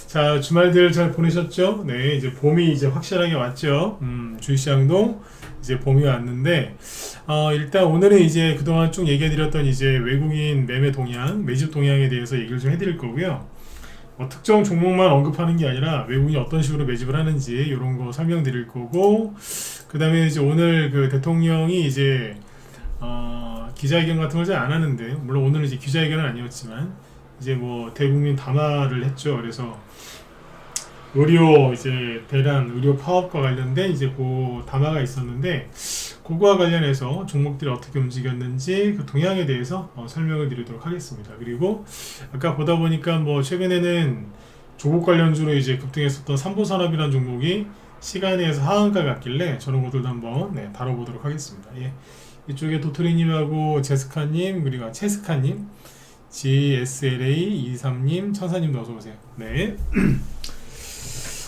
자, 주말들 잘 보내셨죠? 네, 이제 봄이 이제 확실하게 왔죠. 주식시장도 이제 봄이 왔는데, 일단 오늘은 이제 그동안 쭉 얘기해드렸던 이제 외국인 매매 동향, 매집 동향에 대해서 얘기를 좀 해드릴 거고요. 특정 종목만 언급하는 게 아니라 외국인이 어떤 식으로 매집을 하는지 이런 거 설명드릴 거고, 그 다음에 이제 오늘 그 대통령이 이제 기자회견 같은 걸 잘 안 하는데, 물론 오늘은 이제 기자회견은 아니었지만 이제 뭐 대국민 담화를 했죠. 그래서 의료 이제 대란 의료 파업과 관련된 이제 그 담화가 있었는데, 그거와 관련해서 종목들이 어떻게 움직였는지 그 동향에 대해서 설명을 드리도록 하겠습니다. 그리고 아까 보다 보니까 뭐 최근에는 조국 관련주로 이제 급등했었던 삼보산업이라는 종목이 시간에서 하한가 같길래 저런 것들도 한번 다뤄보도록 하겠습니다. 예. 이쪽에 도토리님하고 제스카님 그리고 체스카님 GSLA23님 천사님도 어서오세요. 네.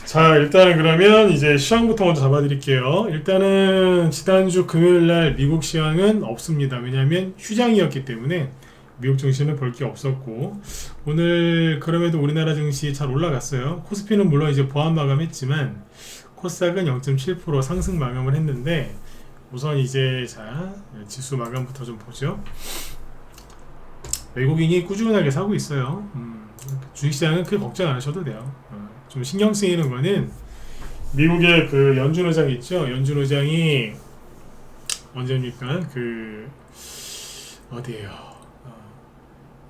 자, 일단은 그러면 이제 시황부터 먼저 잡아드릴게요. 일단은 지난주 금요일날 미국 시황은 없습니다. 왜냐하면 휴장이었기 때문에 미국 증시는 볼 게 없었고, 오늘 그럼에도 우리나라 증시 잘 올라갔어요. 코스피는 물론 이제 보합 마감했지만 코스닥은 0.7% 상승 마감을 했는데, 우선 이제 자 지수 마감부터 좀 보죠. 외국인이 꾸준하게 사고 있어요. 주식시장은 크게 걱정 안 하셔도 돼요. 좀 신경 쓰이는 거는 미국의 그 연준 의장 있죠. 연준 의장이 언제입니까? 그 어디에요?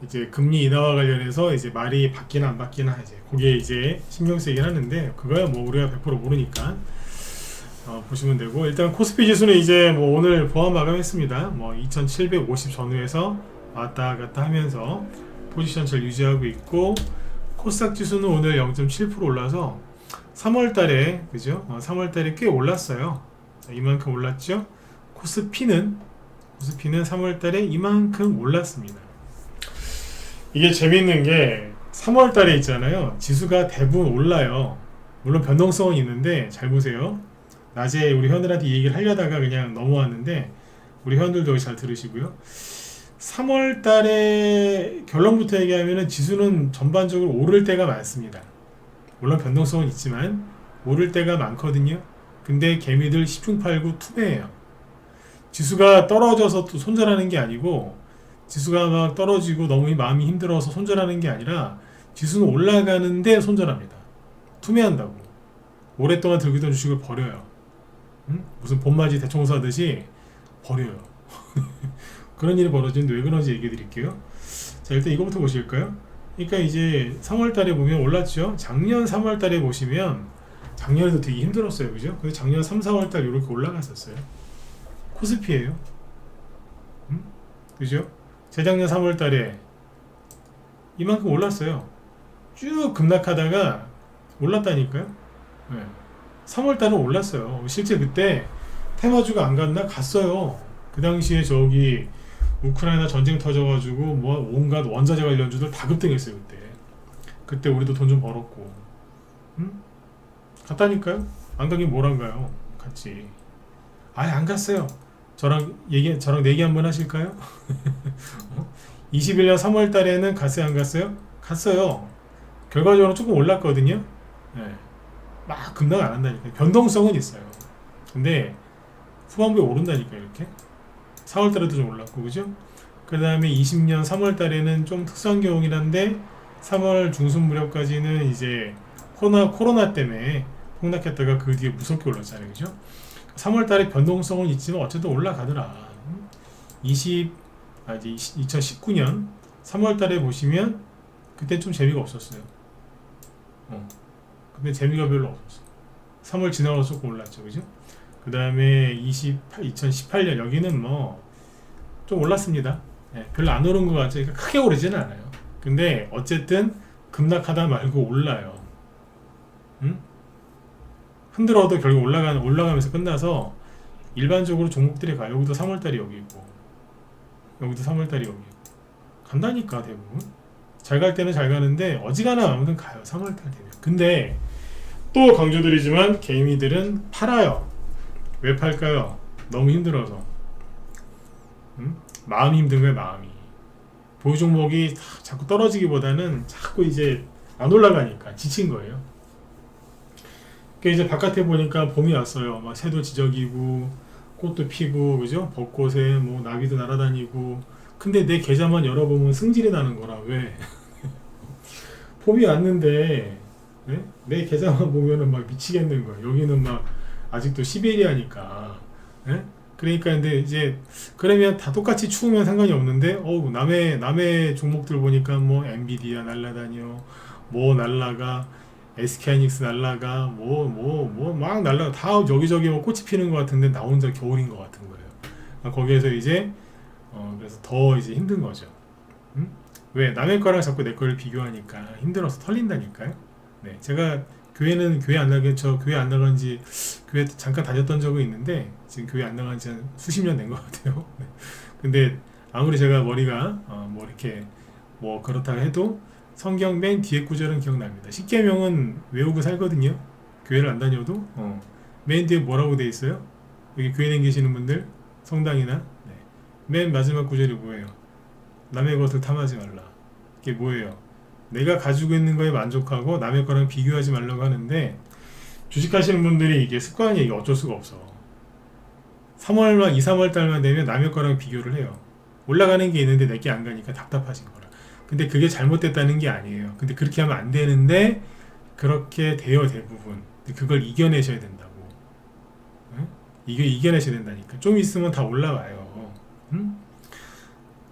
이제 금리 인하와 관련해서 이제 말이 바뀌나 안 바뀌나 이제 그게 이제 신경 쓰이긴 하는데, 그거야 뭐 우리가 100% 모르니까 보시면 되고, 일단 코스피 지수는 이제 뭐 오늘 보합 마감했습니다. 뭐 2750 전후에서 왔다 갔다 하면서 포지션 잘 유지하고 있고, 코스닥 지수는 오늘 0.7% 올라서 3월달에 그죠? 3월달에 꽤 올랐어요. 이만큼 올랐죠? 코스피는 3월달에 이만큼 올랐습니다. 이게 재밌는 게 3월달에 있잖아요. 지수가 대부분 올라요. 물론 변동성은 있는데 잘 보세요. 낮에 우리 회원들한테 이 얘기를 하려다가 그냥 넘어왔는데, 우리 회원들도 잘 들으시고요. 3월 달에 결론부터 얘기하면 지수는 전반적으로 오를 때가 많습니다. 물론 변동성은 있지만 오를 때가 많거든요. 근데 개미들 10중 8구 투매예요. 지수가 떨어져서 또 손절하는 게 아니고, 지수가 막 떨어지고 너무 마음이 힘들어서 손절하는 게 아니라 지수는 올라가는데 손절합니다. 투매한다고. 오랫동안 들고 있던 주식을 버려요. 무슨 봄맞이 대청소 하듯이 버려요. 그런 일이 벌어지는데 왜 그런지 얘기해 드릴게요. 자, 일단 이거부터 보실까요? 그러니까 이제 3월달에 보면 올랐죠. 작년 3월달에 보시면 작년에도 되게 힘들었어요, 그죠? 근데 작년 3, 4월달 이렇게 올라갔었어요. 코스피예요. 그죠? 재작년 3월달에 이만큼 올랐어요. 쭉 급락하다가 올랐다니까요. 네. 3월달은 올랐어요. 실제 그때 테마주가 안 갔나? 갔어요. 그 당시에 저기 우크라이나 전쟁 터져가지고 뭐 온갖 원자재 관련주들 다 급등했어요. 그때 우리도 돈 좀 벌었고, 갔다니까요. 안 가긴 뭘 안 가요. 갔지. 아예 안 갔어요. 저랑 내기 한번 하실까요? 21년 3월 달에는 갔어요, 안 갔어요? 갔어요. 결과적으로 조금 올랐거든요. 네. 막 급락 안 한다니까요. 변동성은 있어요. 근데 후반부에 오른다니까 이렇게. 4월 달에도 좀 올랐고, 그죠? 그 다음에 20년 3월 달에는 좀 특수한 경우긴 한데 3월 중순 무렵까지는 이제 코로나 때문에 폭락했다가 그 뒤에 무섭게 올랐잖아요, 그죠? 3월 달에 변동성은 있지만 어쨌든 올라가더라. 이제 2019년 3월 달에 보시면 그때 좀 재미가 없었어요. 근데 재미가 별로 없었어. 3월 지나고 조금 올랐죠, 그죠? 그 다음에 2018년 여기는 뭐 좀 올랐습니다. 별로 안 오른 것 같죠. 그러니까 크게 오르지는 않아요. 근데 어쨌든 급락하다 말고 올라요. 흔들어도 결국 올라가면서 끝나서 일반적으로 종목들이 가요. 여기도 3월달이 여기 있고, 여기도 3월달이 여기 있고, 간다니까 대부분. 잘 갈 때는 잘 가는데 어지간하면 아무튼 가요. 3월달 되면. 근데 또 강조드리지만 개미들은 팔아요. 왜 팔까요? 너무 힘들어서. 마음이 힘든 거예요. 마음이. 보유 종목이 자꾸 떨어지기보다는 자꾸 이제 안 올라가니까 지친 거예요. 그러니까 이제 바깥에 보니까 봄이 왔어요. 막 새도 지저귀고 꽃도 피고 그죠? 벚꽃에 뭐 나비도 날아다니고. 근데 내 계좌만 열어보면 승질이 나는 거라. 왜? 봄이 왔는데 네? 내 계좌만 보면은 막 미치겠는 거예요. 여기는 막 아직도 시베리아니까. 네? 그러니까 근데 이제 그러면 다 똑같이 추우면 상관이 없는데 남의 종목들 보니까 뭐 엔비디아 날라다녀, 뭐 날라가, SK하이닉스 날라가, 뭐 막 날라가, 다 여기저기 뭐 꽃이 피는 것 같은데 나 혼자 겨울인 것 같은 거예요. 거기에서 이제 그래서 더 이제 힘든 거죠. 음? 왜 남의 거랑 자꾸 내 거를 비교하니까 힘들어서 털린다니까요. 네, 제가 교회 안 나간 지 교회 잠깐 다녔던 적은 있는데 지금 교회 안 나간 지 한 수십 년 된 것 같아요. 네. 근데 아무리 제가 머리가 뭐 이렇게 뭐 그렇다 해도 성경 맨 뒤에 구절은 기억납니다. 십계명은 외우고 살거든요. 교회를 안 다녀도 맨 뒤에 뭐라고 돼 있어요? 여기 교회 다니시는 분들 성당이나 네. 맨 마지막 구절이 뭐예요? 남의 것을 탐하지 말라. 이게 뭐예요? 내가 가지고 있는 거에 만족하고 남의 거랑 비교하지 말라고 하는데 주식하시는 분들이 이게 습관이 이게 어쩔 수가 없어. 3월 2, 3월 달만 되면 남의 거랑 비교를 해요. 올라가는 게 있는데 내게 안 가니까 답답하신 거라. 근데 그게 잘못됐다는 게 아니에요. 근데 그렇게 하면 안 되는데 그렇게 돼요, 대부분. 그걸 이겨내셔야 된다고. 응? 이게 이겨내셔야 된다니까. 좀 있으면 다 올라와요. 응?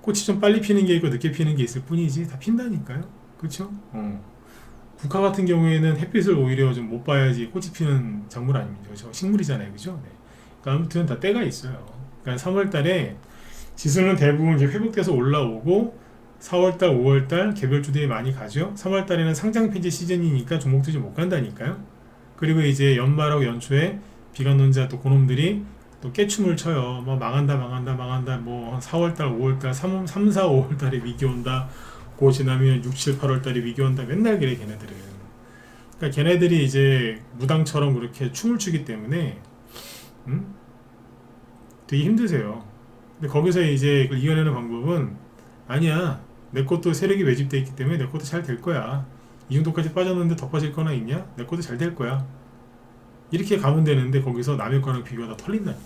꽃이 좀 빨리 피는 게 있고 늦게 피는 게 있을 뿐이지 다 핀다니까요. 그렇죠? 국화 같은 경우에는 햇빛을 오히려 좀 못 봐야지 꽃이 피는 작물 아닙니까? 그렇죠? 식물이잖아요. 그죠? 네. 그러니까 아무튼 다 때가 있어요. 그러니까 3월 달에 지수는 대부분 이제 회복돼서 올라오고 4월 달, 5월 달 개별주들이 많이 가죠. 3월 달에는 상장 폐지 시즌이니까 종목들이 못 간다니까요. 그리고 이제 연말하고 연초에 비관론자 또 그놈들이 또 깨춤을 쳐요. 뭐 망한다 뭐 4월달 5월달 3, 4, 5월달에 위기 온다. 그 지나면 6, 7, 8월달에 위기 온다. 맨날 그래 걔네들은. 그러니까 걔네들이 이제 무당처럼 그렇게 춤을 추기 때문에 되게 힘드세요. 근데 거기서 이제 그걸 이겨내는 방법은 아니야. 내 것도 세력이 매집돼 있기 때문에 내 것도 잘 될 거야. 이 정도까지 빠졌는데 더 빠질 거나 있냐? 내 것도 잘 될 거야. 이렇게 가면 되는데 거기서 남의 거랑 비교하다 털린다니까.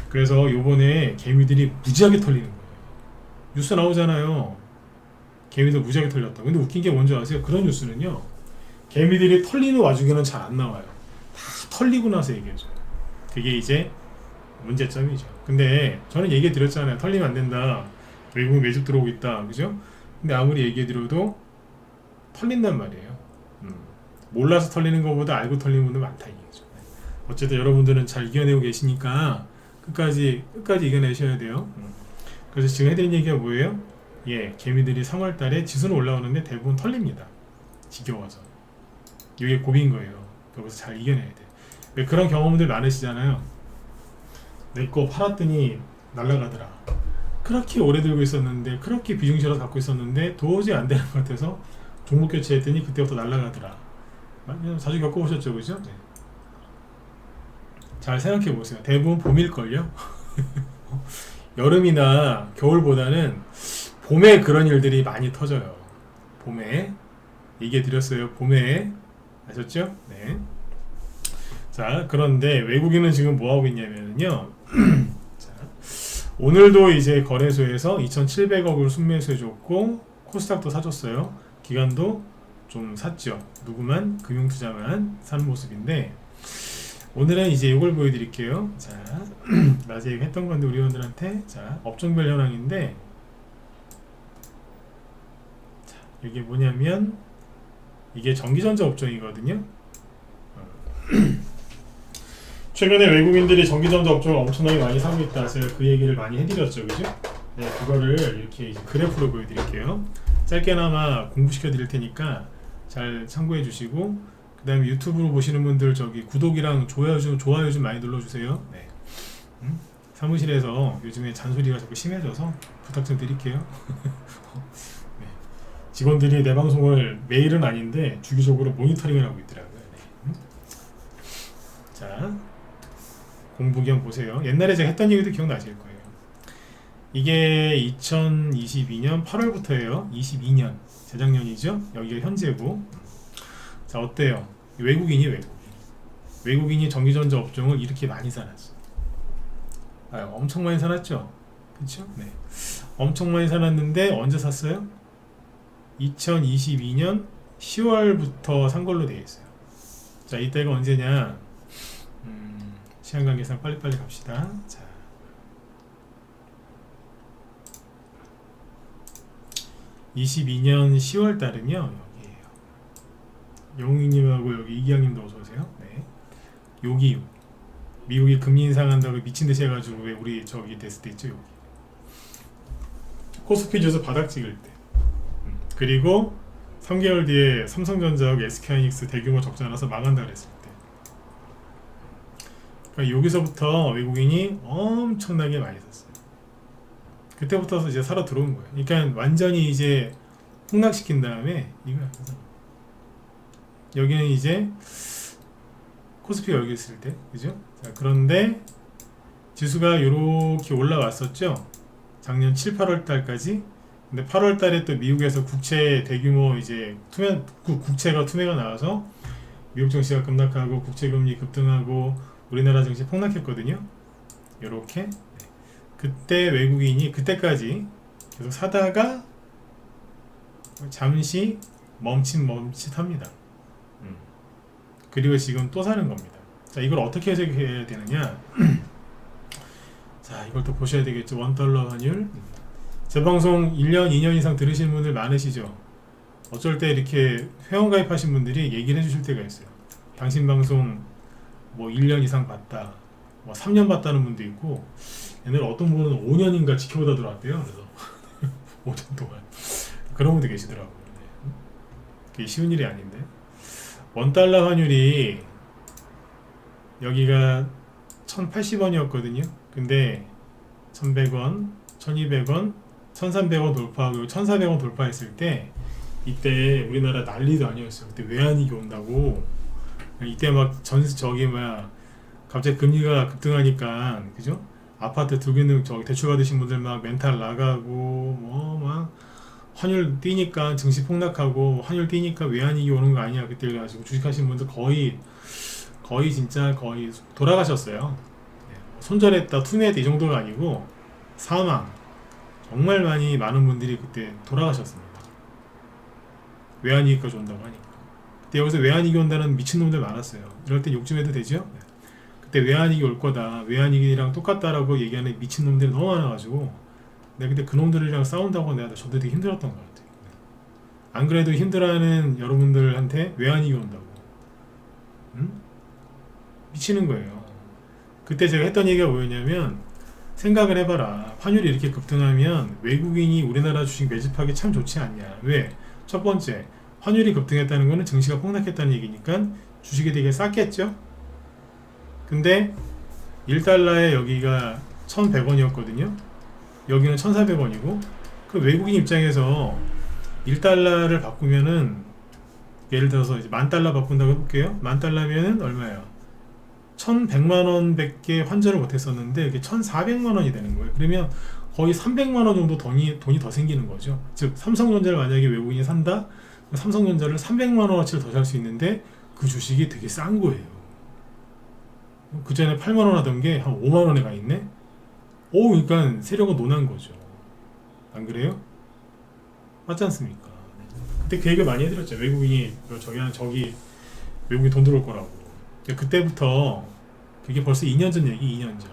그래서 요번에 개미들이 무지하게 털리는 거예요. 뉴스 나오잖아요. 개미들 무지하게 털렸다. 근데 웃긴 게 뭔지 아세요? 그런 뉴스는요. 개미들이 털리는 와중에는 잘 안 나와요. 다 털리고 나서 얘기해줘요. 그게 이제 문제점이죠. 근데 저는 얘기해 드렸잖아요. 털리면 안 된다. 외국 매집 들어오고 있다. 그죠? 근데 아무리 얘기해 드려도 털린단 말이에요. 몰라서 털리는 것보다 알고 털리는 분들 많다 이거죠. 어쨌든 여러분들은 잘 이겨내고 계시니까 끝까지 이겨내셔야 돼요. 그래서 지금 해드린 얘기가 뭐예요? 예, 개미들이 3월 달에 지수는 올라오는데 대부분 털립니다. 지겨워서. 이게 고비인 거예요. 여기서 잘 이겨내야 돼. 왜 그런 경험들 많으시잖아요. 내 거 팔았더니 날아가더라. 그렇게 오래 들고 있었는데 그렇게 비중실어서 갖고 있었는데 도저히 안 되는 것 같아서 종목 교체했더니 그때부터 날아가더라. 자주 겪어보셨죠, 그죠? 네. 잘 생각해 보세요. 대부분 봄일걸요? 여름이나 겨울보다는 봄에 그런 일들이 많이 터져요. 봄에. 얘기해 드렸어요. 봄에. 아셨죠? 네. 자, 그런데 외국인은 지금 뭐 하고 있냐면요. 자, 오늘도 이제 거래소에서 2,700억을 순매수해줬고, 코스닥도 사줬어요. 기관도 좀 샀죠. 누구만? 금융투자만 사는 모습인데, 오늘은 이제 이걸 보여드릴게요. 자, 낮에 했던 건데 우리 회원들한테. 자, 업종별 현황인데, 자, 이게 뭐냐면, 이게 전기전자 업종이거든요. 최근에 외국인들이 전기전자 업종을 엄청나게 많이 사고 있다. 제가 그 얘기를 많이 해드렸죠, 그죠? 네, 그거를 이렇게 이제 그래프로 보여드릴게요. 짧게나마 공부시켜 드릴 테니까 잘 참고해 주시고, 그 다음에 유튜브로 보시는 분들 저기 구독이랑 좋아요 좀 많이 눌러주세요. 네. 사무실에서 요즘에 잔소리가 자꾸 심해져서 부탁 좀 드릴게요. 네. 직원들이 내 방송을 매일은 아닌데 주기적으로 모니터링을 하고 있더라고요. 네. 자, 공부 겸 보세요. 옛날에 제가 했던 얘기도 기억나실 거예요. 이게 2022년 8월부터예요. 22년 재작년이죠. 여기가 현재고. 자, 어때요? 외국인이 전기전자 업종을 이렇게 많이 사놨어. 엄청 많이 사놨죠. 그렇죠? 네. 엄청 많이 사놨는데 언제 샀어요? 2022년 10월부터 산 걸로 되어 있어요. 자, 이때가 언제냐? 시간 관계상 빨리빨리 갑시다. 자, 22년 10월 달은요, 여기에요. 영웅님하고 여기 이기양님도 어서 오세요. 네. 여기 미국이 금리 인상한다고 미친 듯이 해가지고 왜 우리 저기 됐을 때 있죠, 여기. 코스피 지수 바닥 찍을 때. 그리고 3개월 뒤에 삼성전자하고 SK하이닉스 대규모 적자 나서 망한다 그랬을 때. 그러니까 여기서부터 외국인이 엄청나게 많이 샀어요. 그때부터 이제 살아 들어온 거예요. 그러니까 완전히 이제 폭락시킨 다음에 이거야. 여기는 이제 코스피가 여기 있을 때, 그죠? 자, 그런데 지수가 이렇게 올라왔었죠. 작년 7, 8월 달까지. 근데 8월 달에 또 미국에서 국채 대규모 이제 국채가 투매가 나와서 미국 증시가 급락하고 국채 금리 급등하고 우리나라 증시 폭락했거든요. 요렇게. 그때 외국인이 그때까지 계속 사다가 잠시 멈칫합니다. 그리고 지금 또 사는 겁니다. 자, 이걸 어떻게 해석해야 되느냐? 자, 이걸 또 보셔야 되겠죠. $1 환율. 제 방송 1년, 2년 이상 들으시는 분들 많으시죠? 어쩔 때 이렇게 회원 가입하신 분들이 얘기를 해주실 때가 있어요. 당신 방송 뭐 1년 이상 봤다, 뭐 3년 봤다는 분도 있고, 옛날에 어떤 분은 5년인가 지켜보다 들어왔대요. 그래서 5년 동안 그런 분도 계시더라고요. 네. 그게 쉬운 일이 아닌데. $1 환율이 여기가 1080원이었거든요. 근데 1100원, 1200원, 1300원 돌파하고 1400원 돌파했을 때 이때 우리나라 난리도 아니었어요. 그때 외환위기 온다고. 이때 막 갑자기 금리가 급등하니까, 그죠? 아파트 들고 있는 저기 대출 받으신 분들 막 멘탈 나가고 뭐 막 환율 뛰니까 증시 폭락하고 환율 뛰니까 외환위기 오는 거 아니야 그때 그래가지고 주식하신 분들 거의 진짜 거의 돌아가셨어요. 손절했다 투매했다 이 정도가 아니고 사망, 정말 많은 분들이 그때 돌아가셨습니다. 외환위기까지 온다고 하니까. 그때 여기서 외환위기 온다는 미친놈들 많았어요. 이럴 때 욕 좀 해도 되죠? 그때 외환위기 올 거다, 외환위기랑 똑같다라고 얘기하는 미친놈들이 너무 많아가지고 내가 그때 그놈들이랑 싸운다고 내가 저도 되게 힘들었던 것 같아요. 안 그래도 힘들어하는 여러분들한테 외환위기 온다고 미치는 거예요. 그때 제가 했던 얘기가 뭐였냐면, 생각을 해봐라. 환율이 이렇게 급등하면 외국인이 우리나라 주식 매집하기 참 좋지 않냐. 왜? 첫 번째, 환율이 급등했다는 거는 증시가 폭락했다는 얘기니까 주식이 되게 쌌겠죠? 근데 1달러에 여기가 1100원이었거든요. 여기는 1400원이고, 그 외국인 입장에서 1달러를 바꾸면은, 예를 들어서 이제 $10,000 바꾼다고 해볼게요. $10,000면은 얼마예요? 1100만원 밖에 환전을 못했었는데 이게 1400만원이 되는 거예요. 그러면 거의 300만원 정도 돈이 더 생기는 거죠. 즉 삼성전자를 만약에 외국인이 산다, 삼성전자를 300만원어치를 더 살 수 있는데 그 주식이 되게 싼 거예요. 그 전에 8만원 하던 게 한 5만원에 가 있네. 그러니까 세력은 논한 거죠. 안 그래요? 맞지 않습니까? 그때 그 얘기를 많이 해드렸죠. 외국인이 저기 외국인 돈 들어올 거라고. 그때부터, 그게 벌써 2년 전 얘기, 2년 전.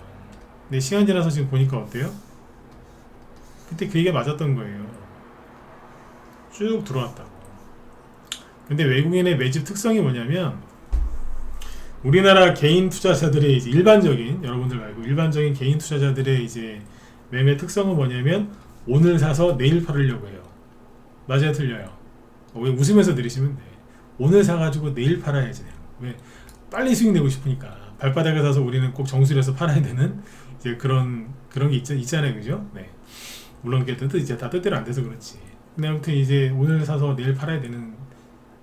근데 시간 지나서 지금 보니까 어때요? 그때 그 얘기가 맞았던 거예요. 쭉 들어왔다고. 근데 외국인의 매집 특성이 뭐냐면, 우리나라 개인 투자자들의 이제 일반적인, 여러분들 말고 일반적인 개인 투자자들의 이제 매매 특성은 뭐냐면, 오늘 사서 내일 팔으려고 해요. 맞아요, 틀려요? 왜 웃으면서 들으시면 돼. 오늘 사가지고 내일 팔아야지. 왜? 빨리 수익 내고 싶으니까. 발바닥에 사서 우리는 꼭 정수리에서 팔아야 되는 이제 그런 게 있잖아요, 그죠? 네. 물론 그게 이제 다 뜻대로 안 돼서 그렇지. 근데 아무튼 이제 오늘 사서 내일 팔아야 되는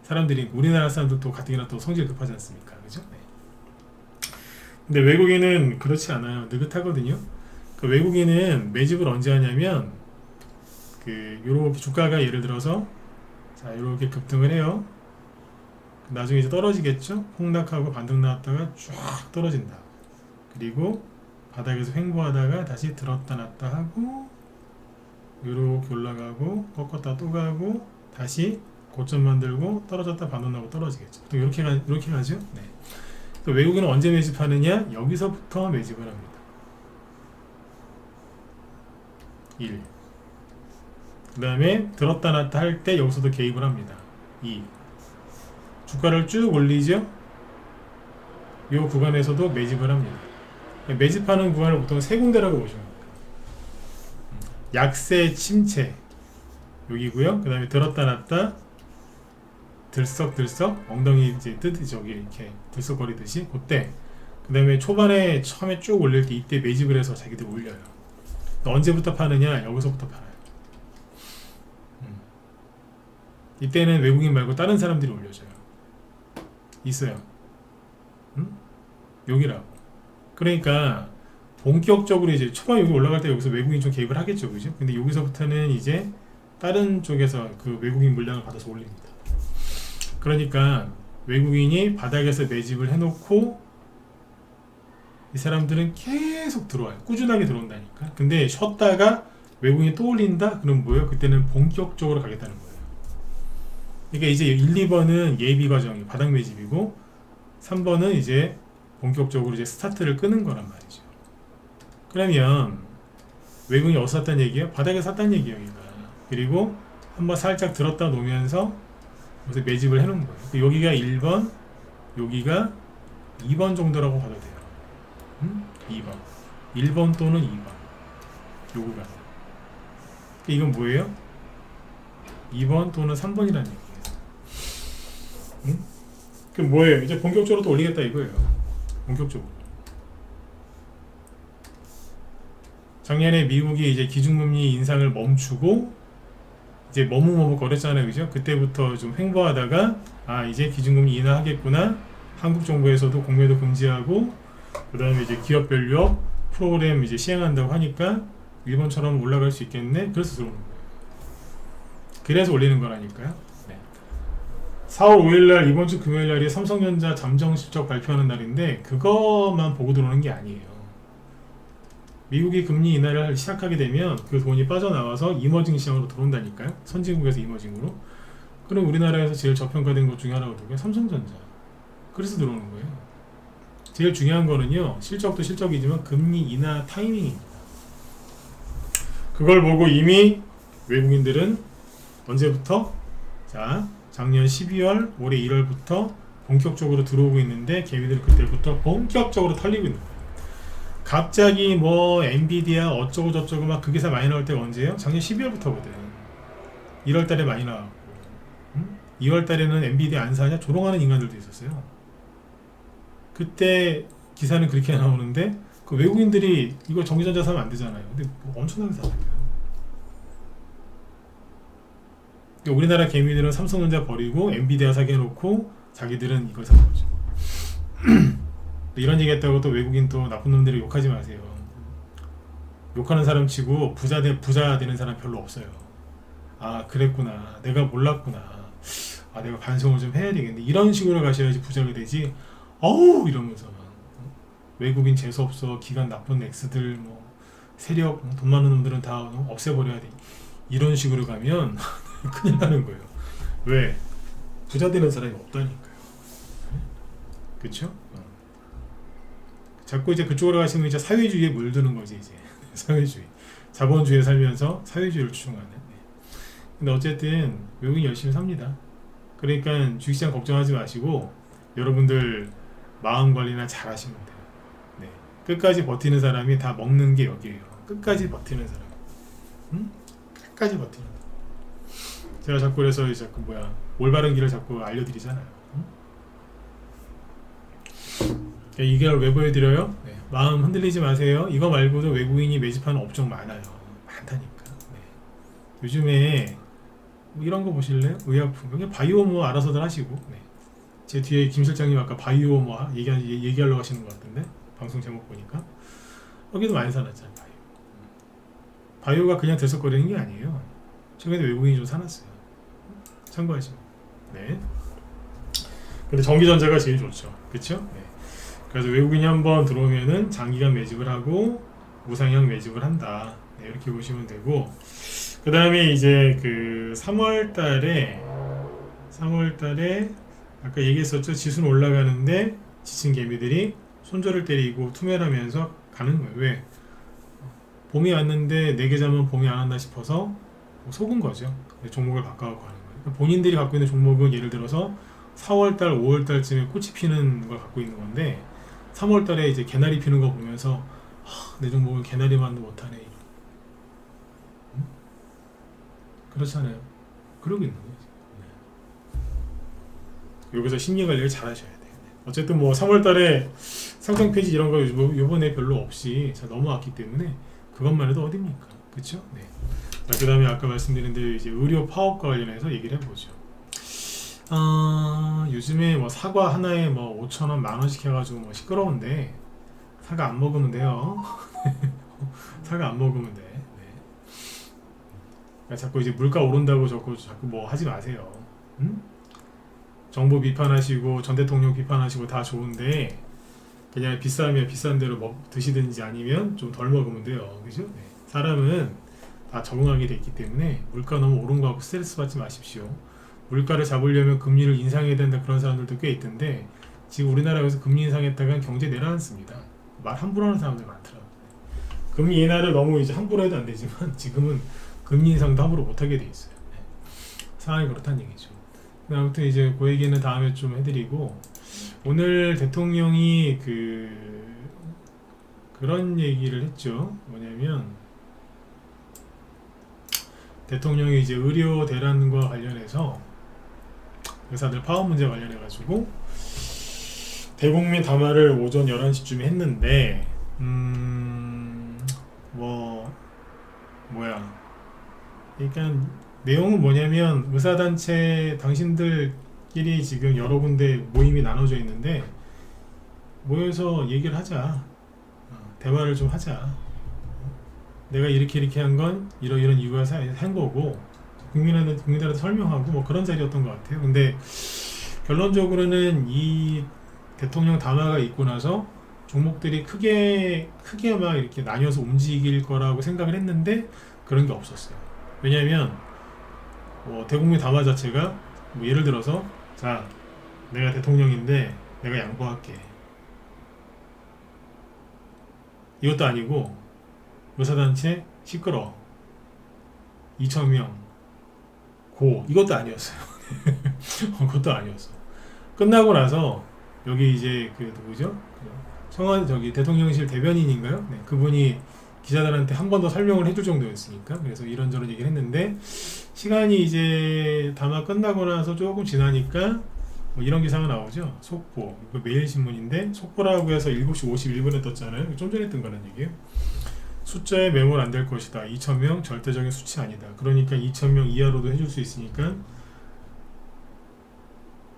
사람들이, 우리나라 사람들도 가뜩이나 또 성질 급하지 않습니까, 그죠? 네. 근데 외국인은 그렇지 않아요. 느긋하거든요. 그 외국인은 매집을 언제 하냐면 그 요렇게 주가가 예를 들어서 자 요렇게 급등을 해요. 나중에 이제 떨어지겠죠. 폭락하고 반등 나왔다가 쫙 떨어진다. 그리고 바닥에서 횡보하다가 다시 들었다 놨다 하고 요렇게 올라가고 꺾었다 또 가고 다시 고점 만들고 떨어졌다 반등 나고 떨어지겠죠. 또 이렇게 가죠. 네. 또 외국인은 언제 매집하느냐? 여기서부터 매집을 합니다. 1. 그 다음에 들었다 놨다 할 때 여기서도 개입을 합니다. 2. 주가를 쭉 올리죠. 이 구간에서도 매집을 합니다. 매집하는 구간을 보통 세 군데라고 보시면 됩니다. 약세 침체 여기고요. 그 다음에 들었다 놨다 들썩들썩 엉덩이 이제 저기 이렇게 들썩거리듯이 그때. 그 다음에 초반에 처음에 쭉 올릴 때 이때 매집을 해서 자기들 올려요. 언제부터 파느냐? 여기서부터 팔아요. 이때는 외국인 말고 다른 사람들이 올려줘요. 있어요. 여기라고. 그러니까 본격적으로 이제 초반 여기 올라갈 때 여기서 외국인 좀 개입을 하겠죠, 그죠? 근데 여기서부터는 이제 다른 쪽에서 그 외국인 물량을 받아서 올립니다. 그러니까 외국인이 바닥에서 매집을 해놓고 이 사람들은 계속 들어와요. 꾸준하게 들어온다니까. 근데 쉬었다가 외국인이 또 올린다? 그럼 뭐예요? 그때는 본격적으로 가겠다는 거예요. 그러니까 이제 1, 2번은 예비 과정이 바닥 매집이고 3번은 이제 본격적으로 이제 스타트를 끄는 거란 말이죠. 그러면 외국인이 어디서 샀다는 얘기예요? 바닥에 샀다는 얘기예요. 여기가. 그리고 한번 살짝 들었다 놓으면서 여기서 매집을 해놓은 거예요. 여기가 1번, 여기가 2번 정도라고 봐도 돼요. 2번. 1번 또는 2번. 요구가. 이건 뭐예요? 2번 또는 3번이라는 얘기예요. 그럼 뭐예요? 이제 본격적으로 또 올리겠다 이거예요. 본격적으로. 작년에 미국이 이제 기준금리 인상을 멈추고 이제 머뭇거렸잖아요, 그죠? 그때부터 좀 횡보하다가 아 이제 기준금리 인하하겠구나. 한국 정부에서도 공매도 금지하고 그 다음에 이제 기업별로 프로그램 이제 시행한다고 하니까 일본처럼 올라갈 수 있겠네. 그래서 들어오는 거예요. 그래서 올리는 거라니까요. 네. 4월 5일날 이번 주 금요일날이 삼성전자 잠정 실적 발표하는 날인데 그것만 보고 들어오는 게 아니에요. 미국이 금리 인하를 시작하게 되면 그 돈이 빠져나와서 이머징 시장으로 들어온다니까요. 선진국에서 이머징으로. 그럼 우리나라에서 제일 저평가된 것 중에 하나가 누구예요? 삼성전자. 그래서 들어오는 거예요. 제일 중요한 거는요. 실적도 실적이지만 금리 인하 타이밍입니다. 그걸 보고 이미 외국인들은 언제부터? 자, 작년 12월, 올해 1월부터 본격적으로 들어오고 있는데 개미들은 그때부터 본격적으로 털리고 있는 거예요. 갑자기 뭐 엔비디아 어쩌고 저쩌고 막 그 기사 많이 나올 때가 언제예요? 작년 12월부터거든. 1월달에 많이 나왔고 2월달에는 엔비디아 안 사냐? 조롱하는 인간들도 있었어요. 그때 기사는 그렇게 나오는데 그 외국인들이 이거 전기전자 사면 안 되잖아요. 근데 뭐 엄청나게 사더라고요. 우리나라 개미들은 삼성전자 버리고 엔비디아 사게 해놓고 자기들은 이걸 산 거죠. 이런 얘기 했다고 또 외국인 또 나쁜 놈들을 욕하지 마세요. 욕하는 사람 치고 부자 되는 사람 별로 없어요. 아 그랬구나. 내가 몰랐구나. 아 내가 반성을 좀 해야 되겠네. 이런 식으로 가셔야지 부자가 되지. 어우 이러면서 외국인 재수없어. 기간 나쁜 엑스들 뭐 세력 돈 많은 놈들은 다 없애버려야 돼. 이런 식으로 가면 큰일 나는 거예요. 왜? 부자 되는 사람이 없다니까요. 그쵸? 자꾸 이제 그쪽으로 가시면 이제 사회주의에 물드는 거지 이제. 사회주의. 자본주의에 살면서 사회주의를 추종하는. 근데 어쨌든 외국인 열심히 삽니다. 그러니까 주식시장 걱정하지 마시고 여러분들 마음 관리나 잘 하시면 돼요. 네. 끝까지 버티는 사람이 다 먹는 게 여기에요. 끝까지 버티는 사람. 끝까지 버티는 사람. 제가 자꾸 그래서 자꾸 올바른 길을 자꾸 알려드리잖아요. 이걸 왜 보여드려요? 네. 마음 흔들리지 마세요. 이거 말고도 외국인이 매집하는 업종 많아요. 많다니까. 네. 요즘에 뭐 이런 거 보실래요? 의약품. 여기 바이오 뭐 알아서들 하시고. 네. 제 뒤에 김 실장님 아까 바이오 뭐 얘기하려고 하시는 것 같은데 방송 제목 보니까 여기도 많이 사놨잖아요. 바이오. 바이오가 그냥 들썩거리는 게 아니에요. 최근에 외국인이 좀 사놨어요. 참고하시고. 네. 근데 전기전자가 제일 좋죠. 그쵸? 네. 그래서 외국인이 한번 들어오면은 장기간 매집을 하고 우상향 매집을 한다. 네, 이렇게 보시면 되고, 그 다음에 이제 그 3월 달에 아까 얘기했었죠. 지수는 올라가는데 지친 개미들이 손절을 때리고 투매하면서 가는 거예요. 왜? 봄이 왔는데 내 계좌만 봄이 안 왔나 싶어서 속은 거죠. 종목을 바꿔갖고 하는 거예요. 그러니까 본인들이 갖고 있는 종목은 예를 들어서 4월달, 5월달쯤에 꽃이 피는 걸 갖고 있는 건데 3월달에 이제 개나리 피는 거 보면서 내 종목은 개나리만도 못하네. 응? 그렇잖아요. 그러고 있는 거예요. 네. 여기서 심리 관리를 잘 하셔야 돼요. 어쨌든 뭐 3월달에 상장 페이지 이런 거 요번에 별로 없이 잘 넘어왔기 때문에 그것만 해도 어딥니까? 그쵸? 네. 그 다음에 아까 말씀드린 대로 이제 의료 파업과 관련해서 얘기를 해보죠. 요즘에 뭐 사과 하나에 뭐 5,000원, 만원씩 해가지고 뭐 시끄러운데 사과 안 먹으면 돼요. 사과 안 먹으면 돼. 네. 그러니까 자꾸 이제 물가 오른다고 자꾸 뭐 하지 마세요. 응? 정부 비판하시고 전 대통령 비판하시고 다 좋은데 그냥 비싸면 비싼 대로 드시든지 아니면 좀 덜 먹으면 돼요. 그죠? 네. 사람은 다 적응하게 돼 있기 때문에 물가 너무 오른 거 갖고 스트레스 받지 마십시오. 물가를 잡으려면 금리를 인상해야 된다 그런 사람들도 꽤 있던데 지금 우리나라에서 금리 인상했다간 경제 내려앉습니다. 말 함부로 하는 사람들 많더라고요. 금리 인하를 너무 이제 함부로 해도 안 되지만 지금은 금리 인상도 함부로 못하게 돼 있어요. 네. 상황이 그렇다는 얘기죠. 아무튼 이제 그 얘기는 다음에 좀 해드리고 오늘 대통령이 그런 얘기를 했죠. 뭐냐면 대통령이 이제 의료 대란과 관련해서 의사들 파업 문제 관련해 가지고 대국민 담화를 오전 11시쯤에 했는데 그러니까 내용은 뭐냐면 의사단체 당신들끼리 지금 여러 군데 모임이 나눠져 있는데 모여서 얘기를 하자. 대화를 좀 하자. 내가 이렇게 한 건 이런 이유가 한 거고 국민들한테 설명하고 뭐 그런 자리였던 것 같아요. 근데 결론적으로는 이 대통령 담화가 있고 나서 종목들이 크게 막 이렇게 나뉘어서 움직일 거라고 생각을 했는데 그런 게 없었어요. 왜냐하면 대국민 담화 자체가 뭐 예를 들어서 자 내가 대통령인데 내가 양보할게 이것도 아니고 의사단체 시끄러 2,000명 고 이것도 아니었어요. 그것도 아니었어. 끝나고 나서 여기 이제 그 누구죠? 청와대 대통령실 대변인인가요? 네, 그분이 기자들한테 한 번 더 설명을 해줄 정도였으니까 그래서 이런저런 얘기를 했는데 시간이 이제 담화 끝나고 나서 조금 지나니까 뭐 이런 기사가 나오죠. 속보 이거 매일신문인데 속보라고 해서 7시 51분에 떴잖아요. 좀 전에 뜬 거란 얘기예요. 숫자에 매몰 안 될 것이다. 2,000명 절대적인 수치 아니다. 그러니까 2,000명 이하로도 해줄 수 있으니까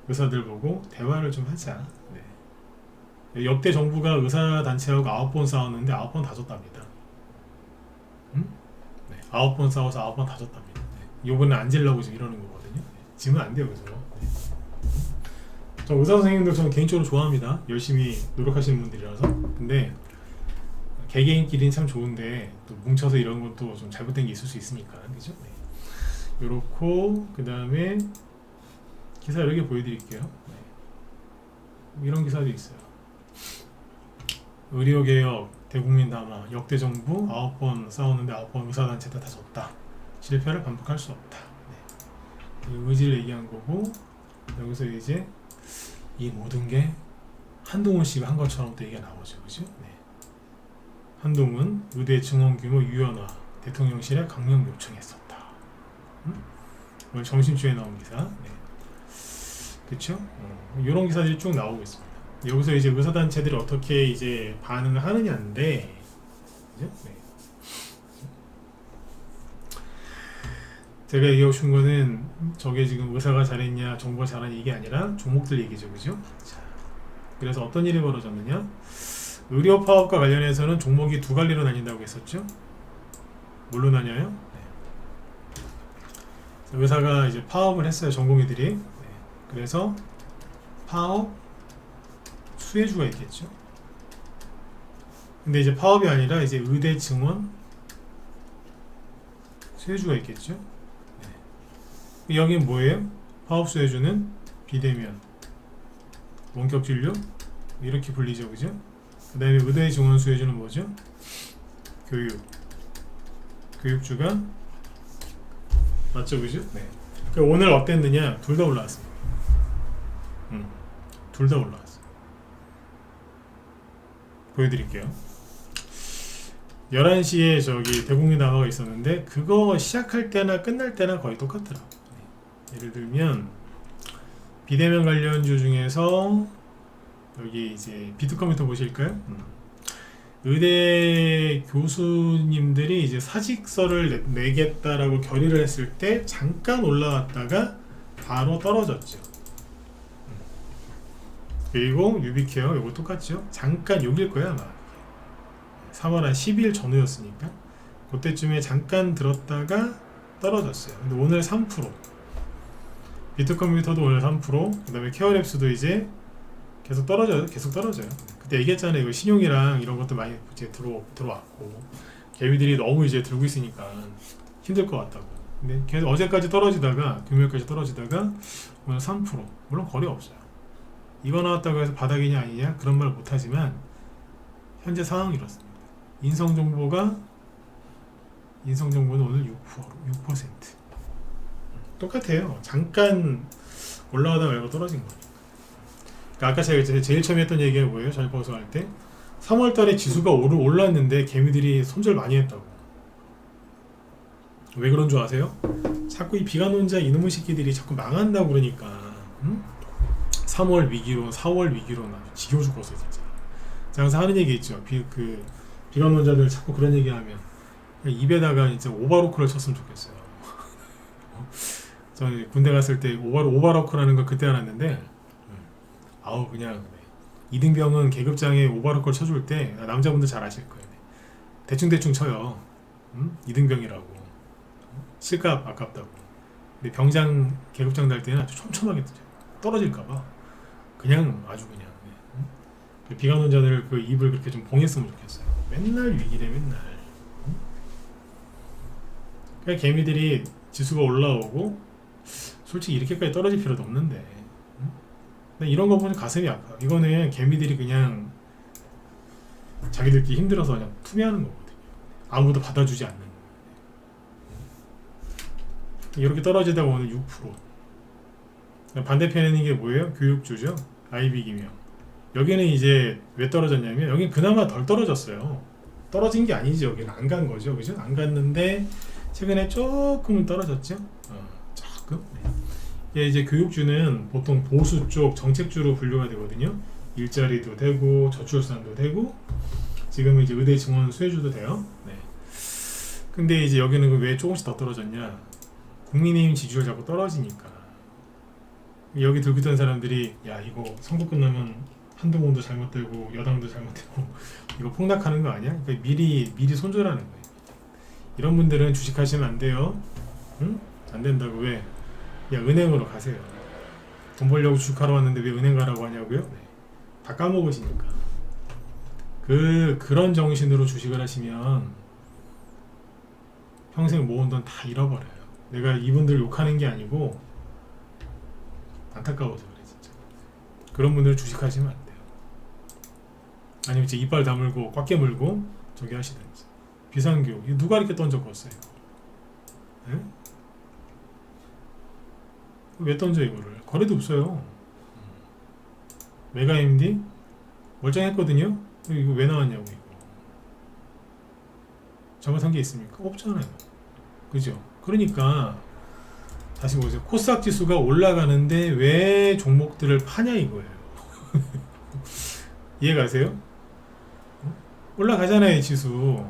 의사들 보고 대화를 좀 하자. 네. 역대 정부가 의사단체하고 9번 싸웠는데 9번 다 졌답니다. 네. 9번 싸워서 9번 다 졌답니다. 네. 요번에 안 질려고 지금 이러는 거거든요. 네. 지면 안 돼요. 그래서 네. 저 의사 선생님들 저는 개인적으로 좋아합니다. 열심히 노력하시는 분들이라서. 근데 개개인끼리는 참 좋은데 또 뭉쳐서 이런 건 또 좀 잘못된 게 있을 수 있으니까 그죠? 네. 요렇고 그 다음에 기사 여러 개 보여드릴게요. 네. 이런 기사도 있어요. 의료개혁 대국민 담화 역대 정부 9번 싸웠는데 9번 의사단체 다 졌다. 실패를 반복할 수 없다. 네. 의지를 얘기한 거고 여기서 이제 이 모든 게 한동훈 씨가 한 것처럼 또 얘기가 나오죠. 그죠? 네. 한동훈 의대 증원 규모 유연화 대통령실에 강력 요청했었다. 오늘 점심쯤에 나온 기사. 네. 그쵸? 이런 기사들이 쭉 나오고 있습니다. 여기서 이제 의사단체들이 어떻게 이제 반응을 하느냐인데, 그죠? 네. 제가 얘기하고 싶은 거는 저게 지금 의사가 잘했냐, 정부가 잘한 얘기 아니라 종목들 얘기죠, 그죠? 자, 그래서 어떤 일이 벌어졌느냐? 의료 파업과 관련해서는 종목이 두 갈래로 나뉜다고 했었죠. 뭘로 나뉘어요? 의사가 이제 파업을 했어요, 전공의들이. 그래서 파업 수혜주가 있겠죠. 근데 이제 파업이 아니라 이제 의대 증원 수혜주가 있겠죠. 여긴 뭐예요? 파업 수혜주는 비대면, 원격 진료 이렇게 불리죠, 그죠? 그 다음에 의대 증원 수혜주는 뭐죠? 교육주가 맞죠, 그죠? 네. 그러니까 오늘 어땠느냐? 둘 다 올라왔습니다. 둘 다 올라왔어요. 보여드릴게요. 11시에 저기 대국민 남아가 있었는데 그거 시작할 때나 끝날 때나 거의 똑같더라고요. 예를 들면 비대면 관련주 중에서 여기 이제 비트컴퓨터 보실까요? 의대 교수님들이 이제 사직서를 내겠다라고 결의를 했을 때 잠깐 올라왔다가 바로 떨어졌죠. 그리고 유비케어 이거 똑같죠. 잠깐 여길 거야 아마 3월 한 10일 전후였으니까 그때쯤에 잠깐 들었다가 떨어졌어요. 근데 오늘 3%, 비트컴퓨터도 오늘 3%, 그 다음에 케어랩스도 이제 계속 떨어져요. 그때 얘기했잖아요. 이거 신용이랑 이런 것도 많이 이제 들어왔고 개미들이 너무 이제 들고 있으니까 힘들 것 같다고. 근데 계속 어제까지 떨어지다가 금요일까지 떨어지다가 오늘 3%. 물론 거리 없어요. 이거 나왔다고 해서 바닥이냐 아니냐 그런 말 못하지만 현재 상황이 이렇습니다. 인성정보는 오늘 6%. 똑같아요. 잠깐 올라가다 말고 떨어진 거니까. 그러니까 아까 제가 제일 처음에 했던 얘기가 뭐예요? 저희 방송할 때 3월달에 지수가 올랐는데 개미들이 손절 많이 했다고. 왜 그런 줄 아세요? 자꾸 이 비관론자 이놈의 새끼들이 자꾸 망한다고 그러니까 3월 위기론, 4월 위기론 아주 지겨워 죽었어 진짜. 제가 항상 하는 얘기 있죠. 비관론자들 자꾸 그런 얘기하면 입에다가 진짜 오바로크를 쳤으면 좋겠어요. 저는 군대 갔을 때 오바로크라는 걸 그때 알았는데 아우 그냥 이등병은 계급장에 오바로크를 쳐줄 때 남자분들 잘 아실 거예요. 대충 쳐요. 이등병이라고 실값 아깝다고. 근데 병장 계급장 달 때는 아주 촘촘하게 떨어질까봐 그냥 아주 그냥 비관론자들 그 입을 그렇게 좀 봉했으면 좋겠어요. 맨날 위기래 맨날. 그러니까 개미들이 지수가 올라오고 솔직히 이렇게까지 떨어질 필요도 없는데 이런 거 보면 가슴이 아파. 이거는 개미들이 그냥 자기들끼리 힘들어서 그냥 투매하는 거거든요. 아무도 받아주지 않는 거예요. 이렇게 떨어지다가 오늘 6%. 반대편에 있는 게 뭐예요? 교육주죠. IB기명. 여기는 이제 왜 떨어졌냐면 여기는 그나마 덜 떨어졌어요. 떨어진 게 아니지. 여기는 안 간 거죠. 그죠? 안 갔는데 최근에 조금 떨어졌죠. 조금. 이제 교육주는 보통 보수 쪽 정책주로 분류가 되거든요. 일자리도 되고 저출산도 되고 지금 이제 의대 증원 수혜주도 돼요. 네. 근데 이제 여기는 왜 조금씩 더 떨어졌냐? 국민의힘 지지율 자꾸 떨어지니까 여기 들고 있던 사람들이 야 이거 선거 끝나면 한동훈도 잘못되고 여당도 잘못되고 이거 폭락하는 거 아니야? 그러니까 미리 손절하는 거예요. 이런 분들은 주식하시면 안 돼요. 응? 안 된다고. 왜? 야 은행으로 가세요. 돈 벌려고 주식하러 왔는데 왜 은행 가라고 하냐고요? 네. 다 까먹으시니까. 그런 정신으로 주식을 하시면 평생 모은 돈 다 잃어버려요. 내가 이분들 욕하는 게 아니고 안타까워서 그래 진짜. 그런 분들 주식하시면 안 돼요. 아니면 이제 이빨 다물고 꽉 깨물고 저기 하시든지. 비상교육 이거 누가 이렇게 던져봤어요? 네? 왜 던져 이거를? 거래도 없어요. 메가 MD 멀쩡했거든요. 이거 왜 나왔냐고 이거. 잘못한 게 있습니까? 없잖아요. 그죠? 그러니까 다시 보세요. 코스닥 지수가 올라가는데 왜 종목들을 파냐 이거예요. 이해가세요? 올라가잖아요 지수.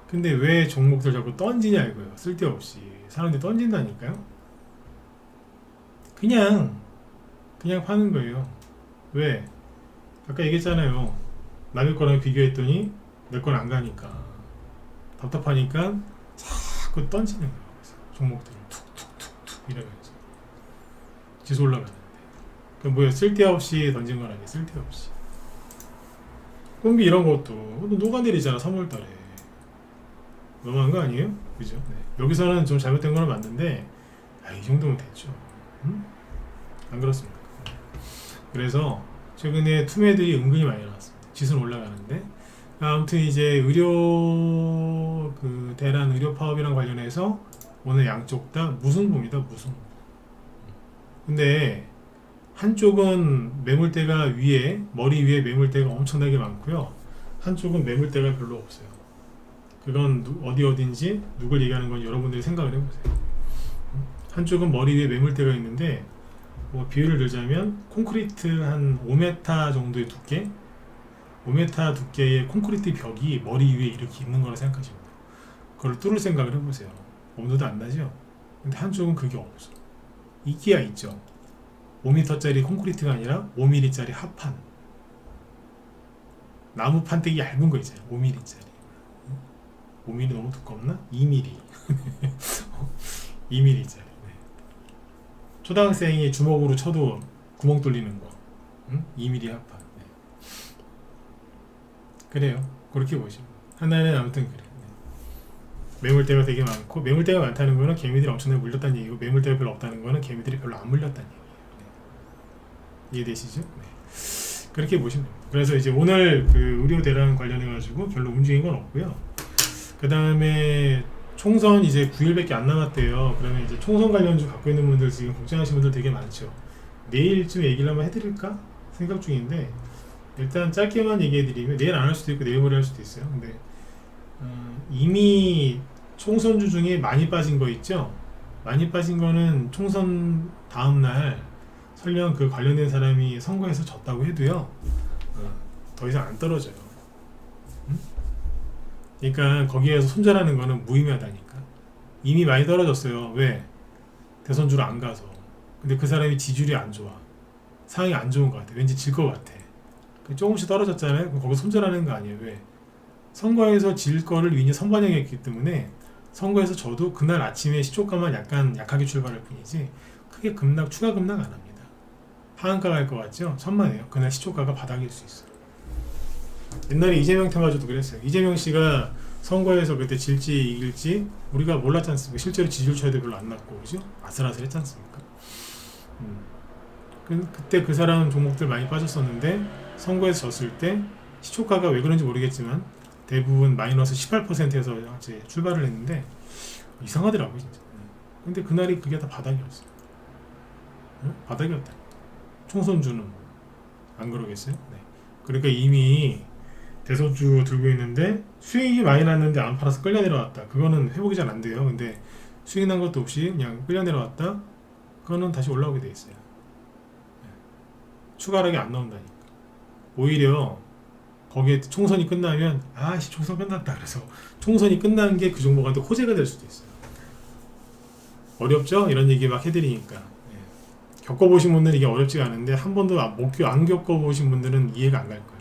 근데 왜 종목들 자꾸 던지냐 이거예요. 쓸데없이 사람들이 던진다니까요. 그냥 파는 거예요. 왜? 아까 얘기했잖아요. 남의 거랑 비교했더니 내 건 안 가니까. 답답하니까 자꾸 던지는 거예요. 종목들을 툭툭툭툭 이러면서 지수 올라가는데 그 뭐야 쓸데없이 던진 건 아니에요. 쓸데없이 꿈비 이런 것도 녹아내리잖아 3월달에 너무한 거 아니에요? 그죠? 네. 여기서는 좀 잘못된 거는 맞는데 이 정도면 됐죠. 안 그렇습니까? 그래서 최근에 투매들이 은근히 많이 나왔습니다. 지수는 올라가는데 아무튼 이제 의료 그 대란 의료 파업이랑 관련해서 오늘 양쪽 다 무승부입니다. 무승부. 근데 한쪽은 매물대가 위에 머리 위에 매물대가 엄청나게 많고요. 한쪽은 매물대가 별로 없어요. 그건 어디인지 누굴 얘기하는 건 여러분들이 생각을 해보세요. 한쪽은 머리 위에 매물대가 있는데 뭐 비율을 들자면 콘크리트 한 5m 정도의 두께 5m 두께의 콘크리트 벽이 머리 위에 이렇게 있는 거라 생각하시면 돼요. 그걸 뚫을 생각을 해보세요. 엄두도 안 나죠? 근데 한쪽은 그게 없어. 이끼야 있죠. 5m짜리 콘크리트가 아니라 5mm짜리 합판. 나무 판때기 얇은 거 있잖아요. 5mm짜리. 5mm 너무 두껍나? 2mm. 2mm짜리. 네. 초등학생이 주먹으로 쳐도 구멍 뚫리는 거. 2mm 합판. 네. 그래요. 그렇게 보시면. 하나는 아무튼 그래. 네. 매물대가 되게 많고 매물대가 많다는 거는 개미들이 엄청나게 물렸다는 얘기고 매물대가 별로 없다는 거는 개미들이 별로 안 물렸다는 얘기예요. 네. 이해되시죠? 네. 그렇게 보시면 됩니다. 그래서 이제 오늘 그 의료 대란 관련해 가지고 별로 움직인 건 없고요. 그 다음에 총선 이제 9일밖에 안 남았대요. 그러면 이제 총선 관련주 갖고 있는 분들 지금 걱정하시는 분들 되게 많죠. 내일쯤 얘기를 한번 해드릴까 생각 중인데 일단 짧게만 얘기해드리면 내일 안 할 수도 있고 내일 모레 할 수도 있어요. 근데 이미 총선주 중에 많이 빠진 거 있죠. 많이 빠진 거는 총선 다음날 설령 그 관련된 사람이 선거에서 졌다고 해도요 더 이상 안 떨어져요. 그러니까 거기에서 손절하는 거는 무의미하다니까. 이미 많이 떨어졌어요. 왜? 대선주로 안 가서. 근데 그 사람이 지지율이 안 좋아. 상황이 안 좋은 것 같아. 왠지 질 것 같아. 조금씩 떨어졌잖아요. 그럼 거기서 손절하는 거 아니에요. 왜? 선거에서 질 거를 이미 선반영했기 때문에 선거에서 저도 그날 아침에 시초가만 약간 약하게 출발할 뿐이지 크게 급락, 추가 급락 안 합니다. 하한가 갈 것 같죠? 천만에요. 그날 시초가가 바닥일 수 있어요. 옛날에 이재명 테마주도 그랬어요. 이재명 씨가 선거에서 그때 질지 이길지 우리가 몰랐지 않습니까? 실제로 지지율 차이도 별로 안 났고, 그죠? 아슬아슬했지 않습니까? 그때 그 사람 종목들 많이 빠졌었는데 선거에서 졌을 때 시초가가 왜 그런지 모르겠지만 대부분 마이너스 18%에서 이제 출발을 했는데 이상하더라고요, 진짜. 근데 그날이 그게 다 바닥이었어. 바닥이었다. 총선주는 안 그러겠어요? 네. 그러니까 이미 대선주 들고 있는데 수익이 많이 났는데 안 팔아서 끌려 내려왔다. 그거는 회복이 잘 안 돼요. 근데 수익 난 것도 없이 그냥 끌려 내려왔다. 그거는 다시 올라오게 돼 있어요. 추가 하락이 안 나온다니까. 오히려 거기에 총선이 끝나면 아씨 총선 끝났다. 그래서 총선이 끝난 게 그 종목한테 호재가 될 수도 있어요. 어렵죠? 이런 얘기 막 해드리니까. 겪어보신 분들은 이게 어렵지가 않은데 한 번도 안 겪어보신 분들은 이해가 안 갈 거예요.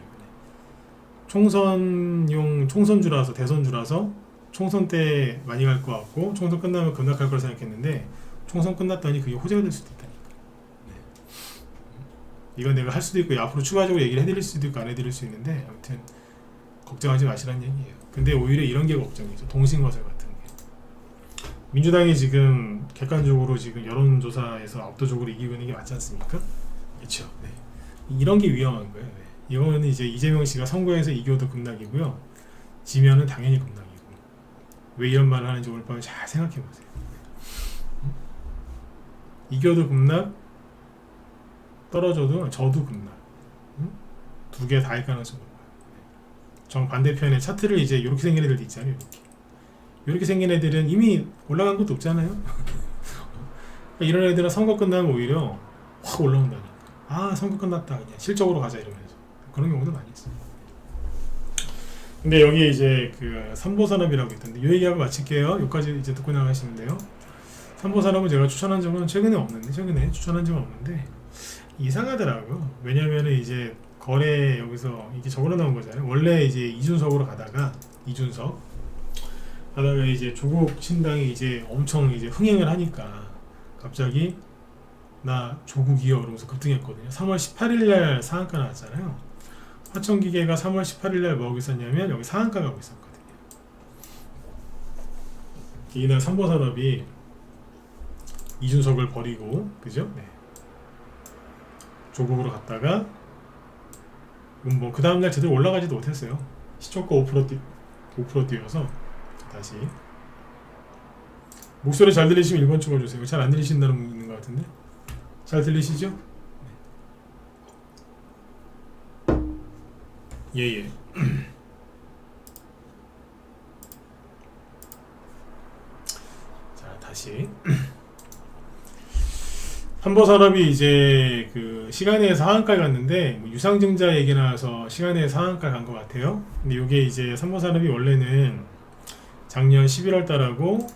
총선주라서 대선주라서 총선 때 많이 갈 것 같고 총선 끝나면 급락할 걸 생각했는데 총선 끝났더니 그게 호재가 될 수도 있다니까. 이건 내가 할 수도 있고 앞으로 추가적으로 얘기를 해드릴 수도 있고 안 해드릴 수 있는데 아무튼 걱정하지 마시라는 얘기예요. 근데 오히려 이런 게 걱정이죠. 동신거래 같은 게. 민주당이 지금 객관적으로 지금 여론조사에서 압도적으로 이기고 있는 게 맞지 않습니까? 그렇죠. 네. 이런 게 위험한 거예요. 네. 이거는 이제 이재명 씨가 선거에서 이겨도 급락이고요. 지면은 당연히 급락이고. 왜 이런 말을 하는지 오늘 밤에 잘 생각해 보세요. 이겨도 급락, 떨어져도 저도 급락. 두 개 다일 가능성이 높아요. 정 반대편에 차트를 이제 이렇게 생긴 애들도 있잖아요. 이렇게 생긴 애들은 이미 올라간 것도 없잖아요. 이런 애들은 선거 끝나면 오히려 확 올라온다니까. 아 선거 끝났다 그냥 실적으로 가자 이러면서 그런 경우도 많이 있어요. 근데 여기 이제 그 삼보산업이라고 있던데 이 얘기하고 마칠게요. 여기까지 이제 듣고 나가시면 돼요. 삼보산업은 제가 추천한 적은 최근에 추천한 적은 없는데 이상하더라고요. 왜냐면은 이제 거래 여기서 이게 저걸로 나온 거잖아요. 원래 이제 이준석으로 가다가 이준석 하다가 이제 조국 신당이 이제 엄청 이제 흥행을 하니까 갑자기 나 조국이요 그러면서 급등했거든요. 3월 18일 날 상한가 나왔잖아요. 화천기계가 3월 18일 날 뭐하고 있었냐면 여기 상한가 가고 있었거든요. 이날 삼보산업이 이준석을 버리고 그죠? 네. 조국으로 갔다가 뭐 그 다음날 제대로 올라가지도 못했어요. 시초가 5% 뛰어서 다시 목소리 잘 들리시면 1번 찍어주세요. 잘 안 들리신다는 분 있는 것 같은데 잘 들리시죠? 예예. 자 다시 한보산업이 이제 그 시간외 상한가 갔는데 뭐 유상증자 얘기 나와서 시간외 상한가 간 것 같아요. 근데 이게 이제 삼보산업이 원래는 작년 11월 달하고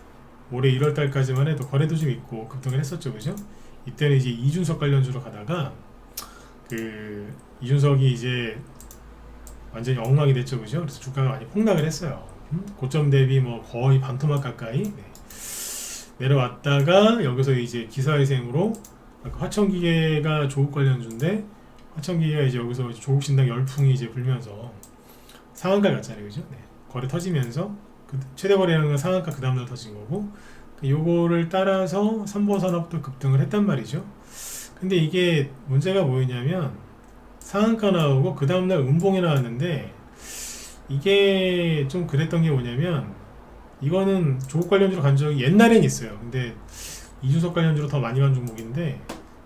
올해 1월 달까지만 해도 거래도 좀 있고 급등을 했었죠, 그죠? 이때는 이제 이준석 관련주로 가다가 그 이준석이 이제 완전히 엉망이 됐죠, 그죠? 그래서 주가가 많이 폭락을 했어요. 고점 대비 뭐 거의 반토막 가까이 내려왔다가 여기서 이제 기사회생으로 아까 화천기계가 조국 관련주인데 화천기계가 이제 여기서 조국신당 열풍이 이제 불면서 상한가 갔잖아요, 그죠? 거래 터지면서 그 최대 거래량은 상한가 그 다음날 터진 거고 요거를 따라서 삼보산업도 급등을 했단 말이죠. 근데 이게 문제가 뭐였냐면 상한가 나오고 그 다음날 음봉이 나왔는데 이게 좀 그랬던 게 뭐냐면 이거는 조국 관련주로 간 적이 옛날엔 있어요. 근데 이준석 관련주로 더 많이 간 종목인데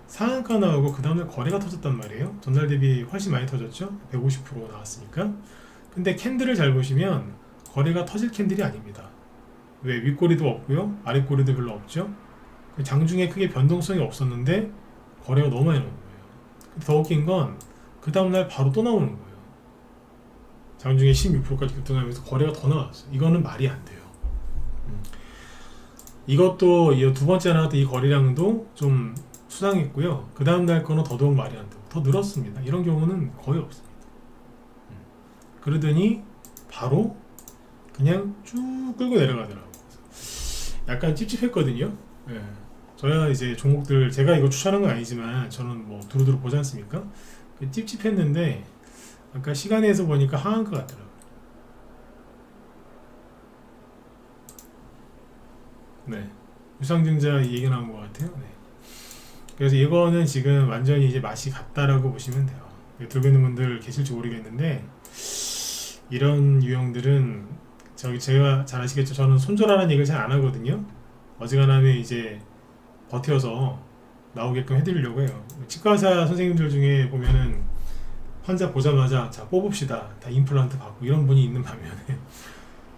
상한가 나오고 그 다음날 거래가 터졌단 말이에요. 전날 대비 훨씬 많이 터졌죠. 150% 나왔으니까. 근데 캔들을 잘 보시면 거래가 터질 캔들이 아닙니다. 왜? 윗꼬리도 없고요, 아랫꼬리도 별로 없죠. 장중에 크게 변동성이 없었는데 거래가 너무 많이 나오는 거예요. 더 웃긴 건 그 다음날 바로 또 나오는 거예요. 장중에 16%까지 급등하면서 거래가 더 나왔어요. 이거는 말이 안 돼요. 이것도 이 두 번째 나왔던 이 거래량도 좀 수상했고요. 그 다음날 거는 더더욱 말이 안 되고 더 늘었습니다. 이런 경우는 거의 없습니다. 그러더니 바로 그냥 쭉 끌고 내려가더라고요. 약간 찝찝했거든요. 예. 저야 이제 종목들 제가 이거 추천한 건 아니지만 저는 뭐 두루두루 보지 않습니까? 찝찝했는데 아까 시간에서 보니까 하한 것 같더라고요. 네. 유상증자 얘기 나온 것 같아요. 네. 그래서 이거는 지금 완전히 이제 맛이 갔다라고 보시면 돼요. 들고 있는 분들 계실지 모르겠는데 이런 유형들은 제가 잘 아시겠죠. 저는 손절하라는 얘기를 잘 안 하거든요. 어지간하면 이제 버텨서 나오게끔 해드리려고 해요. 치과의사 선생님들 중에 보면은 환자 보자마자 자 뽑읍시다, 다 임플란트 받고 이런 분이 있는 반면에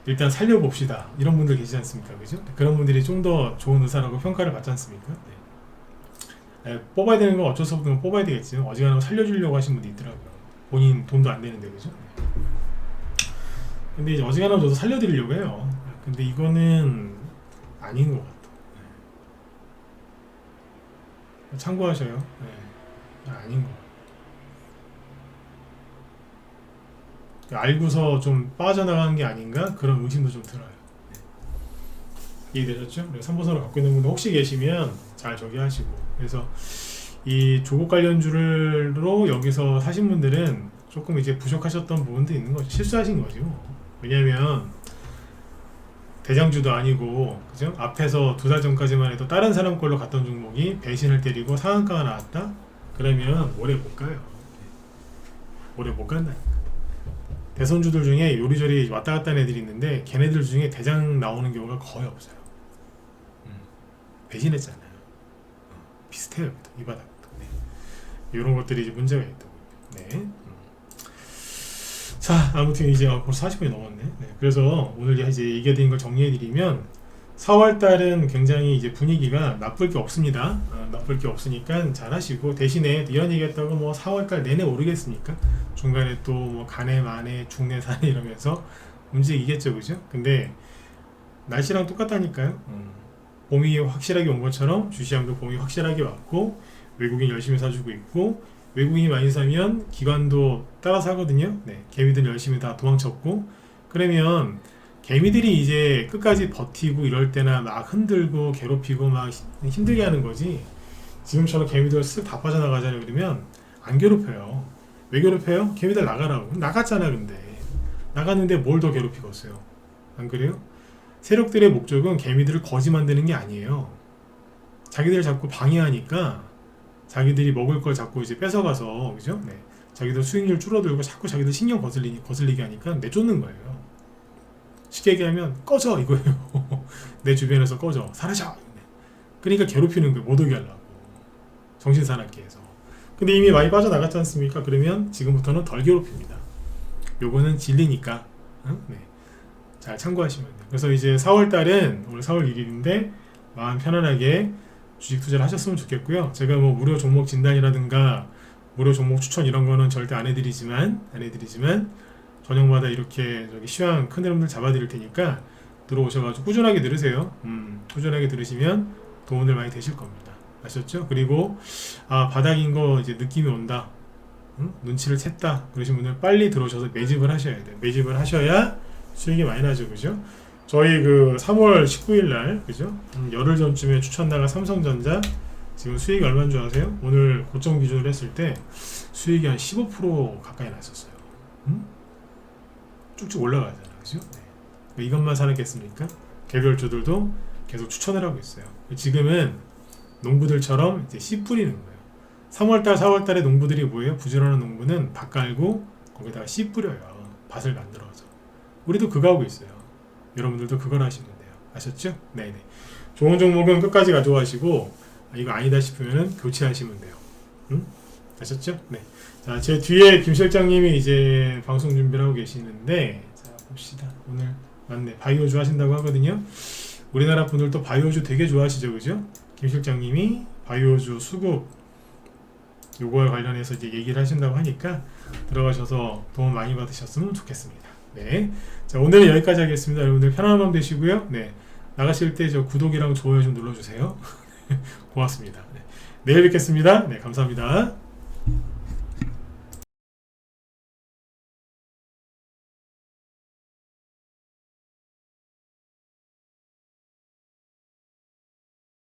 일단 살려봅시다 이런 분들 계시지 않습니까, 그죠? 그런 분들이 좀 더 좋은 의사라고 평가를 받지 않습니까? 네. 뽑아야 되는 건 어쩔 수 없는 건 뽑아야 되겠지만 어지간하면 살려주려고 하시는 분도 있더라고요. 본인 돈도 안 되는데, 그죠? 근데 이제 어지간하면 저도 살려드리려고 해요. 근데 이거는 아닌 것 같아요. 네. 참고하셔요. 네. 아닌 것 같아요. 알고서 좀 빠져나가는 게 아닌가 그런 의심도 좀 들어요. 네. 이해되셨죠? 삼보선을 갖고 있는 분들 혹시 계시면 잘 저기 하시고, 그래서 이 조국 관련주로 여기서 사신 분들은 조금 이제 부족하셨던 부분도 있는 거죠. 실수하신 거죠. 왜냐면 대장주도 아니고, 그죠? 앞에서 2달 전까지만 해도 다른 사람 걸로 갔던 종목이 배신을 때리고 상한가가 나왔다? 그러면 오래 못 가요. 오래 못 간다니까. 대선주들 중에 요리조리 왔다 갔다 하는 애들이 있는데 걔네들 중에 대장 나오는 경우가 거의 없어요. 배신했잖아요. 비슷해요. 이 바닥도. 네. 이런 것들이 이제 문제가 있다고. 네. 자, 아무튼 이제 벌써 40분이 넘었네. 네. 그래서 오늘 이제 얘기해드린 걸 정리해드리면 4월달은 굉장히 이제 분위기가 나쁠 게 없습니다. 나쁠 게 없으니까 잘 하시고, 대신에 이런 얘기했다고 뭐 4월달 내내 오르겠습니까? 중간에 또 뭐 간에 만에 중내 산에 이러면서 움직이겠죠, 그죠? 근데 날씨랑 똑같다니까요. 봄이 확실하게 온 것처럼 주시장도 봄이 확실하게 왔고 외국인 열심히 사주고 있고, 외국인이 많이 사면 기관도 따라서 하거든요. 네, 개미들 열심히 다 도망쳤고, 그러면 개미들이 이제 끝까지 버티고 이럴 때나 막 흔들고 괴롭히고 막 힘들게 하는 거지. 지금처럼 개미들 쓱 다 빠져나가잖아요. 그러면 안 괴롭혀요. 왜 괴롭혀요? 개미들 나가라고. 나갔잖아. 근데 나갔는데 뭘 더 괴롭히겠어요? 안 그래요? 세력들의 목적은 개미들을 거지 만드는 게 아니에요. 자기들 자꾸 방해하니까 자기들이 먹을 걸 자꾸 이제 뺏어가서, 그죠? 네. 자기들 수익률 줄어들고 자꾸 자기들 신경 거슬리게 하니까 내쫓는 거예요. 쉽게 얘기하면 꺼져 이거예요. 내 주변에서 꺼져, 사라져. 그러니까 괴롭히는 거예요. 못 오게 하려고, 정신 사납게 해서. 근데 이미 많이 빠져나갔지 않습니까? 그러면 지금부터는 덜 괴롭힙니다. 요거는 진리니까. 네. 잘 참고하시면 돼요. 그래서 이제 4월달은 오늘 4월 1일인데 마음 편안하게 주식 투자를 하셨으면 좋겠고요. 제가 뭐 무료 종목 진단이라든가 무료 종목 추천 이런 거는 절대 안 해드리지만 저녁마다 이렇게 저기 시황 큰 흐름들 잡아드릴 테니까 들어오셔가지고 꾸준하게 들으세요. 꾸준하게 들으시면 도움들 많이 되실 겁니다. 아셨죠? 그리고 바닥인 거 이제 느낌이 온다, 눈치를 챘다 그러신 분들 빨리 들어오셔서 매집을 하셔야 돼요. 매집을 하셔야 수익이 많이 나죠. 그죠? 저희 그 3월 19일 날, 그죠? 열흘 전쯤에 추천 나간 삼성전자 지금 수익이 얼마인 줄 아세요? 오늘 고점 기준으로 했을 때 수익이 한 15% 가까이 났었어요. 쭉쭉 올라가잖아요. 그죠? 네. 이것만 사겠습니까? 개별주들도 계속 추천을 하고 있어요. 지금은 농부들처럼 이제 씨 뿌리는 거예요. 3월달, 4월달에 농부들이 뭐예요? 부지런한 농부는 밭 깔고 거기다가 씨 뿌려요. 밭을 만들어서. 우리도 그거 하고 있어요. 여러분들도 그걸 하시면 돼요. 아셨죠? 네네. 좋은 종목은 끝까지 가져가시고 이거 아니다 싶으면 교체하시면 돼요. 아셨죠? 네. 자, 제 뒤에 김 실장님이 이제 방송 준비를 하고 계시는데, 자, 봅시다. 오늘 맞네. 바이오주 하신다고 하거든요. 우리나라 분들도 바이오주 되게 좋아하시죠, 그죠? 김 실장님이 바이오주 수급 요거와 관련해서 이제 얘기를 하신다고 하니까 들어가셔서 도움 많이 받으셨으면 좋겠습니다. 네. 자, 오늘은 여기까지 하겠습니다. 여러분들 편안한 밤 되시고요. 네. 나가실 때 저 구독이랑 좋아요 좀 눌러주세요. 고맙습니다. 네. 내일 뵙겠습니다. 네, 감사합니다.